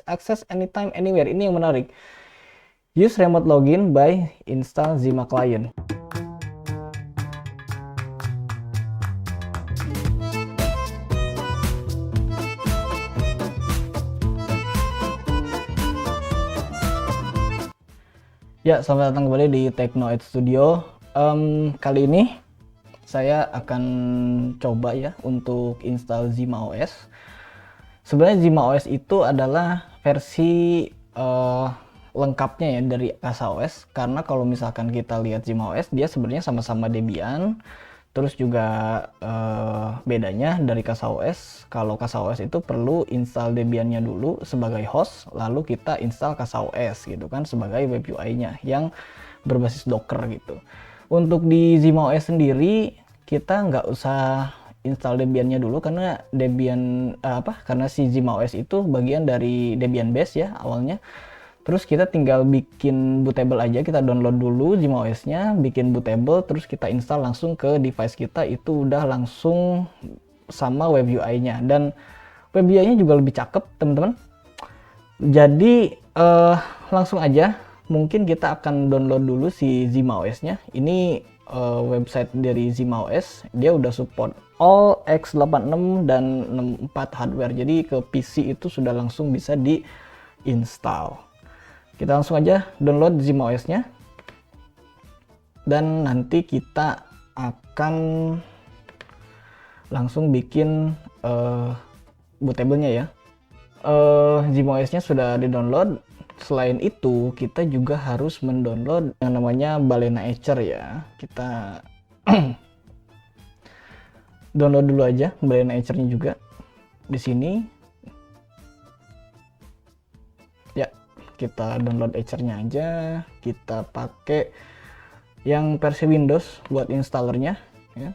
access anytime, anywhere. Ini yang menarik. Use remote login by install Zima client. Ya, selamat datang kembali di Tekno8 Studio. Kali ini saya akan coba ya untuk install Zima OS. Sebenarnya Zima OS itu adalah versi lengkapnya ya dari Kasa OS. Karena kalau misalkan kita lihat Zima OS, dia sebenarnya sama-sama Debian. Terus juga bedanya dari Kasa OS, kalau Kasa OS itu perlu install Debian-nya dulu sebagai host, lalu kita install Kasa OS gitu kan sebagai web UI-nya yang berbasis Docker gitu. Untuk di Zima OS sendiri kita nggak usah install Debian-nya dulu karena karena si Zima OS itu bagian dari Debian base ya awalnya. Terus kita tinggal bikin bootable aja, kita download dulu Zima OS-nya, bikin bootable, terus kita install langsung ke device kita, itu udah langsung sama web UI-nya. Dan web UI-nya juga lebih cakep, teman-teman. Jadi langsung aja, mungkin kita akan download dulu si Zima OS-nya. Ini website dari Zima OS, dia udah support all x86 dan 64 hardware. Jadi ke PC itu sudah langsung bisa di-install. Kita langsung aja download Zima OS-nya. Dan nanti kita akan langsung bikin bootable-nya ya. Zima OS-nya sudah di-download. Selain itu, kita juga harus mendownload yang namanya Balena Etcher ya. Kita download dulu aja Balena Etcher-nya juga di sini. Ya, kita download Etcher-nya aja. Kita pakai yang versi Windows buat installernya ya.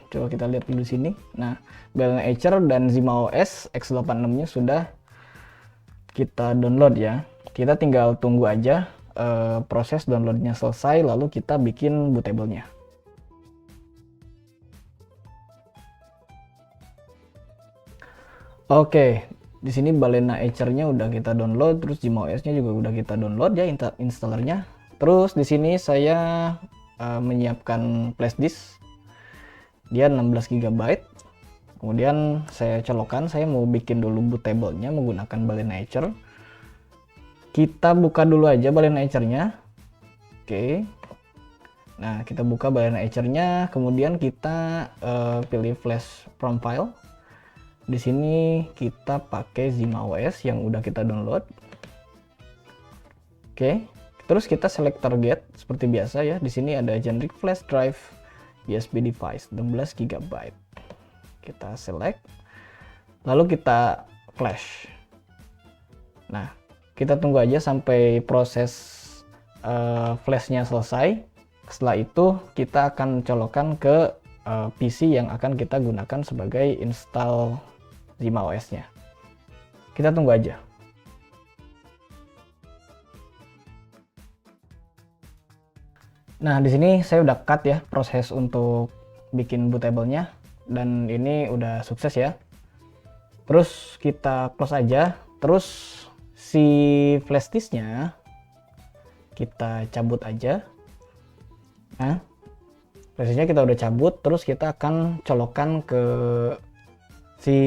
Coba kita lihat dulu sini. Nah, Balena Etcher dan Zima OS x86-nya sudah kita download ya. Kita tinggal tunggu aja proses downloadnya selesai, lalu kita bikin bootable-nya. Oke, di sini Balena Etcher-nya udah kita download, terus Zima OS-nya juga udah kita download ya installernya. Terus di sini saya menyiapkan flash disk. Dia 16 GB. Kemudian saya colokkan, saya mau bikin dulu bootable-nya menggunakan Balena Etcher. Kita buka dulu aja Balena Etcher-nya. Oke. Nah, kita buka Balena Etcher-nya, kemudian kita pilih flash from file. Di sini kita pakai Zima OS yang udah kita download. Oke. Terus kita select target seperti biasa ya. Di sini ada generic flash drive USB device 16 GB. Kita select, lalu kita flash. Nah, kita tunggu aja sampai proses flashnya selesai. Setelah itu kita akan colokkan ke PC yang akan kita gunakan sebagai install Zima OS-nya. Kita tunggu aja. Nah, di sini saya udah cut ya proses untuk bikin bootable-nya. Dan ini udah sukses ya. Terus kita close aja. Terus si flash disk-nya kita cabut aja. Nah, flash disk-nya kita udah cabut. Terus kita akan colokkan ke si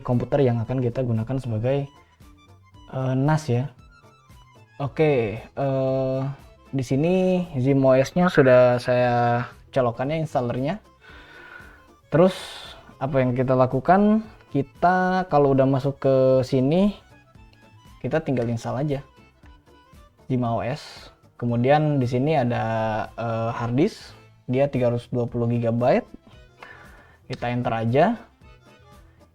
komputer yang akan kita gunakan sebagai NAS ya. Oke, di sini Zima OS-nya sudah saya colokkan ya installernya. Terus apa yang kita lakukan? Kita kalau udah masuk ke sini, kita tinggal install aja Zima OS. Kemudian di sini ada hard disk, dia 320 GB. Kita enter aja.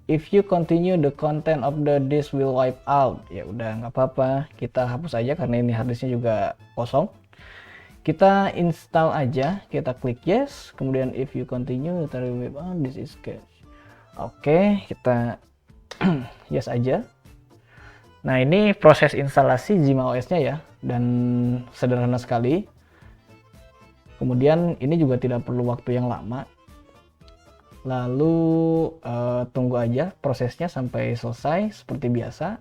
If you continue, the content of the disk will wipe out. Ya udah nggak apa-apa, kita hapus aja karena ini hard disknya juga kosong. Kita install aja, kita klik yes, kemudian if you continue, this is cache. Oke, kita yes aja. Nah, ini proses instalasi Zima OS-nya ya, dan sederhana sekali. Kemudian ini juga tidak perlu waktu yang lama. Lalu tunggu aja prosesnya sampai selesai seperti biasa.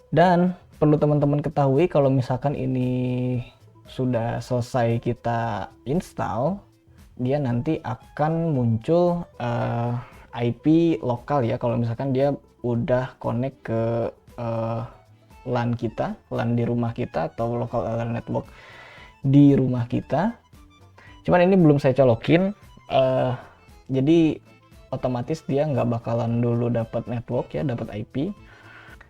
Dan perlu teman-teman ketahui kalau misalkan ini sudah selesai kita install, dia nanti akan muncul IP lokal ya, kalau misalkan dia udah connect ke LAN kita, LAN di rumah kita atau local area network di rumah kita. Cuman ini belum saya colokin, jadi otomatis dia nggak bakalan dulu dapat network ya, dapat IP.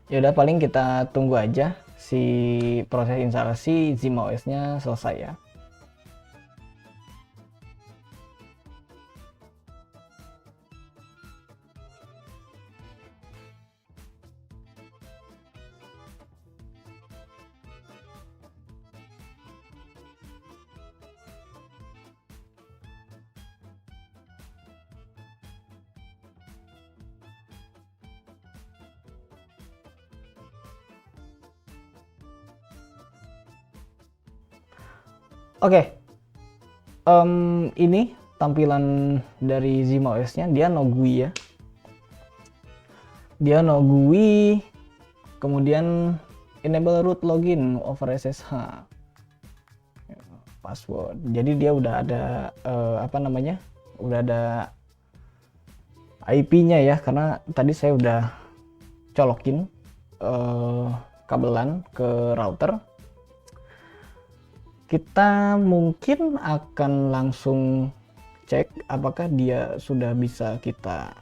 Ya udah, paling kita tunggu aja si proses instalasi ZimOS-nya selesai ya. Oke, ini tampilan dari ZimOS-nya, dia no GUI ya. Dia no GUI, kemudian enable root login over SSH, password. Jadi dia udah ada udah ada IP-nya ya, karena tadi saya udah colokin kabelan ke router. Kita mungkin akan langsung cek apakah dia sudah bisa kita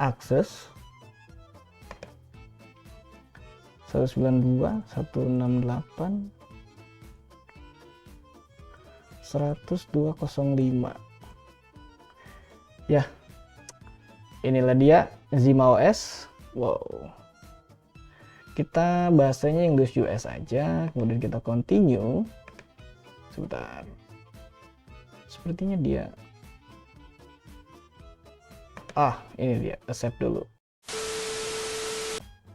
akses. 192.168.102.05. Ya, inilah dia ZimOS. Wow. Kita bahasanya English US aja, kemudian kita continue. Sebentar. Sepertinya dia. Ini dia, accept dulu.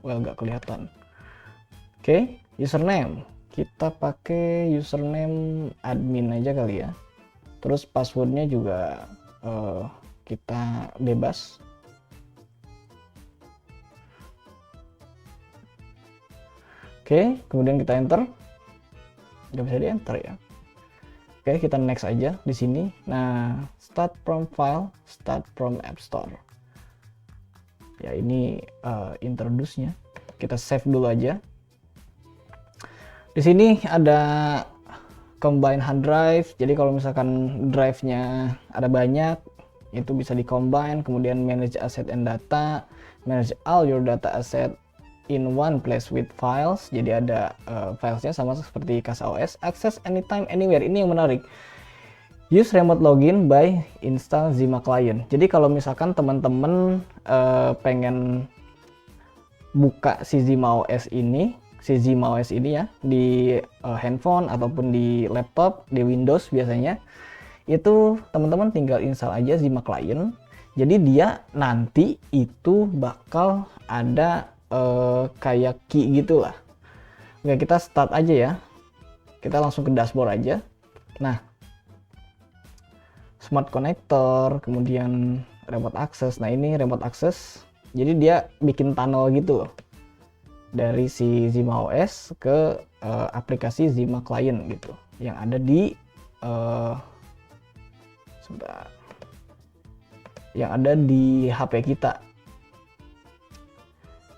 Well, nggak kelihatan. Oke, username. Kita pakai username admin aja kali ya. Terus passwordnya juga kita bebas. Oke, kemudian kita enter. Nggak bisa di enter ya. Oke, kita next aja di sini. Nah, start from file, start from App Store. Ya, ini introduce-nya. Kita save dulu aja. Di sini ada combine hard drive. Jadi kalau misalkan drive-nya ada banyak, itu bisa di-combine. Kemudian manage asset and data, manage all your data asset in one place with files. Jadi ada filesnya sama seperti CasaOS. Access anytime anywhere. Ini yang menarik. Use remote login by install Zima Client. Jadi kalau misalkan teman-teman pengen buka si ZimOS ini ya di handphone ataupun di laptop, di Windows biasanya, itu teman-teman tinggal install aja Zima Client. Jadi dia nanti itu bakal ada kayak key gitulah. Oke, kita start aja ya. Kita langsung ke dashboard aja. Nah, smart connector, kemudian remote access. Nah, ini remote access. Jadi dia bikin tunnel gitu loh. Dari si ZimOS ke aplikasi Zima Client gitu. Yang ada di yang ada di HP kita.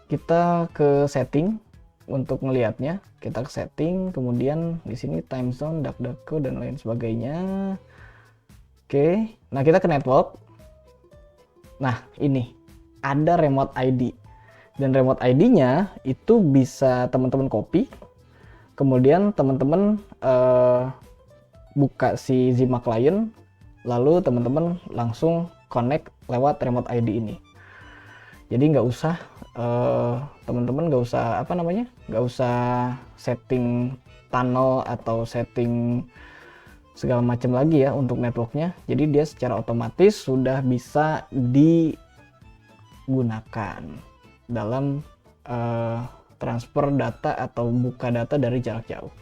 Kita ke setting untuk ngelihatnya. Kita ke setting, kemudian di sini time zone, DuckDuckGo dan lain sebagainya. Oke, nah kita ke network. Nah, ini ada remote ID. Dan remote ID-nya itu bisa teman-teman copy. Kemudian teman-teman buka si Zima Client, lalu teman-teman langsung connect lewat remote ID ini. Jadi nggak usah teman-teman nggak usah setting tunnel atau setting segala macam lagi ya untuk networknya. Jadi dia secara otomatis sudah bisa digunakan dalam transfer data atau buka data dari jarak jauh.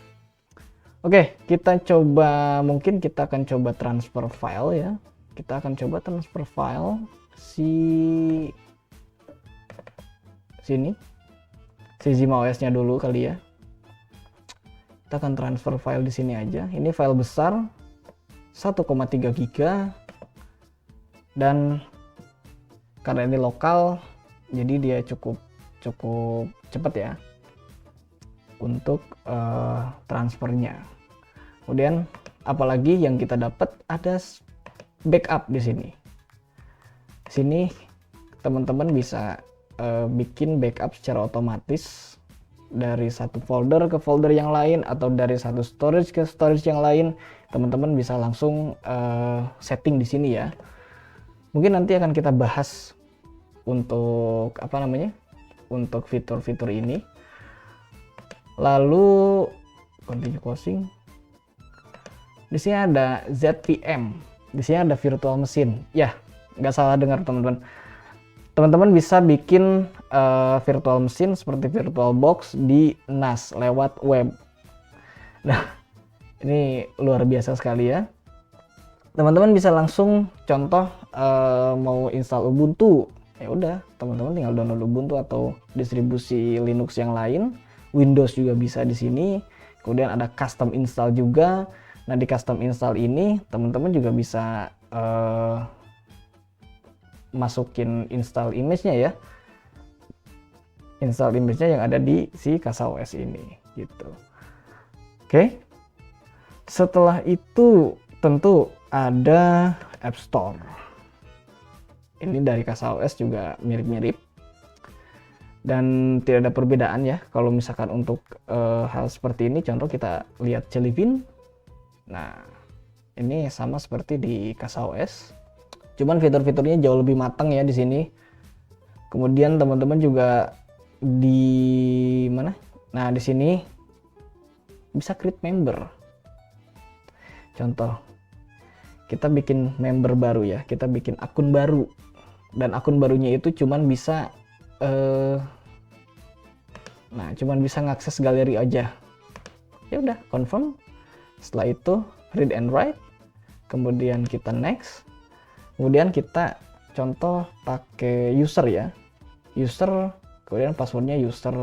Oke, kita coba, mungkin kita akan coba transfer file ya. Kita akan coba transfer file sini, si ZimOS-nya dulu kali ya. Kita akan transfer file di sini aja. Ini file besar 1,3 GB dan karena ini lokal, jadi dia cukup cepat ya untuk transfernya. Kemudian apalagi yang kita dapat, ada backup di sini. Sini teman-teman bisa bikin backup secara otomatis dari satu folder ke folder yang lain atau dari satu storage ke storage yang lain. Teman-teman bisa langsung setting di sini ya. Mungkin nanti akan kita bahas untuk untuk fitur-fitur ini. Lalu continue closing. Di sini ada ZVM. Di sini ada virtual machine. Ya, nggak salah dengar teman-teman. Teman-teman bisa bikin virtual machine seperti VirtualBox di NAS lewat web. Nah, ini luar biasa sekali ya. Teman-teman bisa langsung contoh mau install Ubuntu. Ya udah, teman-teman tinggal download Ubuntu atau distribusi Linux yang lain. Windows juga bisa di sini. Kemudian ada custom install juga. Nah, di custom install ini teman-teman juga bisa masukin install image-nya ya. Install image-nya yang ada di si CasaOS ini gitu. Oke. Setelah itu tentu ada App Store. Ini dari CasaOS juga mirip-mirip. Dan tidak ada perbedaan ya kalau misalkan untuk hal seperti ini. Contoh kita lihat Jelly Bean. Nah, ini sama seperti di CasaOS, cuman fitur-fiturnya jauh lebih matang ya di sini. Kemudian teman-teman juga di mana? Nah, di sini bisa create member. Contoh, kita bikin member baru ya, kita bikin akun baru, dan akun barunya itu cuman bisa cuman bisa ngakses galeri aja. Ya udah, confirm. Setelah itu read and write, kemudian kita next, kemudian kita contoh pakai user ya, user, kemudian passwordnya user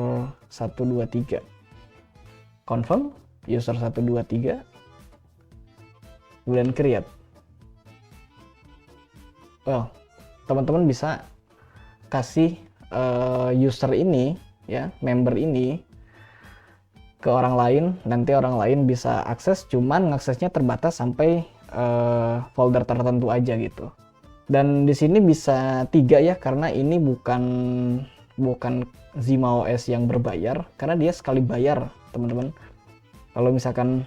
123, confirm user 123, kemudian create. Well, teman-teman bisa kasih user ini ya, member ini ke orang lain, nanti orang lain bisa akses, cuman aksesnya terbatas sampai folder tertentu aja gitu. Dan di sini bisa 3 ya, karena ini bukan ZimOS yang berbayar, karena dia sekali bayar teman-teman. Kalau misalkan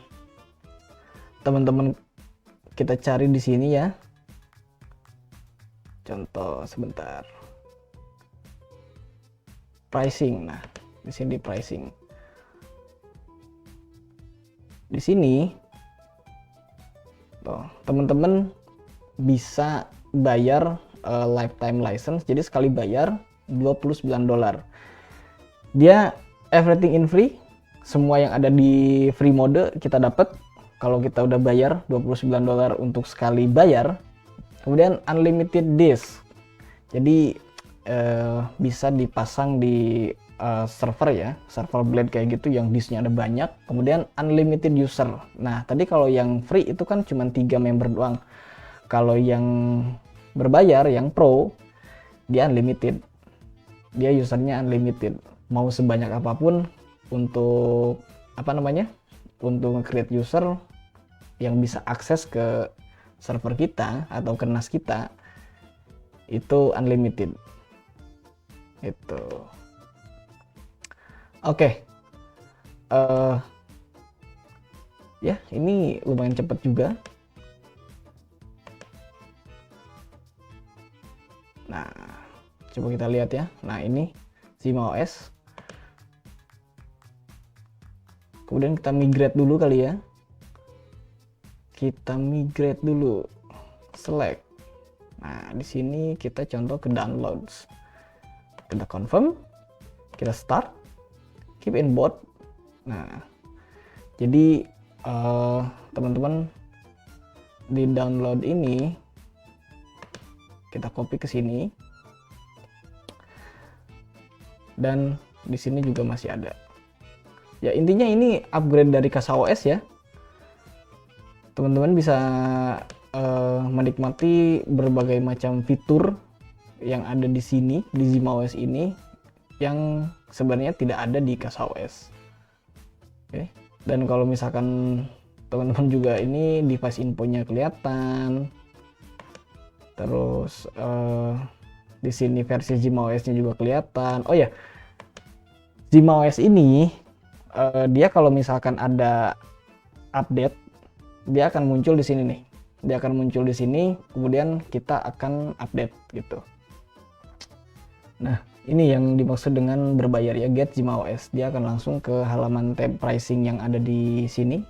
teman-teman kita cari di sini ya, contoh sebentar, pricing. Nah, di sini pricing. Di sini teman-teman bisa bayar lifetime license, jadi sekali bayar $29. Dia everything in free, semua yang ada di free mode kita dapat kalau kita udah bayar $29 untuk sekali bayar. Kemudian unlimited disk, jadi bisa dipasang di server ya, server blade kayak gitu yang disknya ada banyak. Kemudian unlimited user. Nah, tadi kalau yang free itu kan cuma 3 member doang. Kalau yang berbayar, yang pro, dia unlimited. Dia usernya unlimited. Mau sebanyak apapun untuk untuk nge-create user yang bisa akses ke server kita atau ke NAS kita, itu unlimited. Itu. Oke. Ya, ini lumayan cepat juga. Nah, coba kita lihat ya. Nah, ini ZimOS. Kemudian kita migrate dulu kali ya. Kita migrate dulu. Select. Nah, di sini kita contoh ke downloads. Kita confirm. Kita start. Keep in board. Nah, jadi teman-teman di download ini kita copy ke sini, dan di sini juga masih ada. Ya intinya ini upgrade dari CasaOS ya. Teman-teman bisa menikmati berbagai macam fitur yang ada di sini di ZimAOS ini yang sebenarnya tidak ada di CasaOS. Oke. Dan kalau misalkan teman-teman juga ini device infonya kelihatan, terus di sini versi ZimAOS-nya juga kelihatan. Oh ya, ZimAOS ini dia kalau misalkan ada update, dia akan muncul di sini nih. Dia akan muncul di sini, kemudian kita akan update gitu. Nah, ini yang dimaksud dengan berbayar ya, Get ZimAOS. Dia akan langsung ke halaman tab pricing yang ada di sini,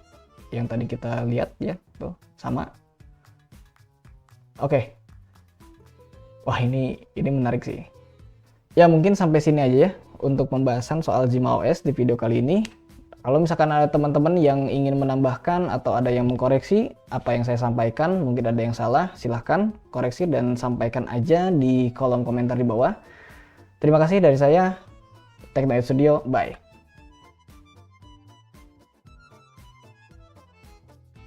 yang tadi kita lihat ya, tuh sama. Oke. Wah, ini menarik sih. Ya mungkin sampai sini aja ya untuk pembahasan soal ZimAOS di video kali ini. Kalau misalkan ada teman-teman yang ingin menambahkan atau ada yang mengkoreksi apa yang saya sampaikan, mungkin ada yang salah, silahkan koreksi dan sampaikan aja di kolom komentar di bawah. Terima kasih dari saya, Tekno Ed Studio, bye.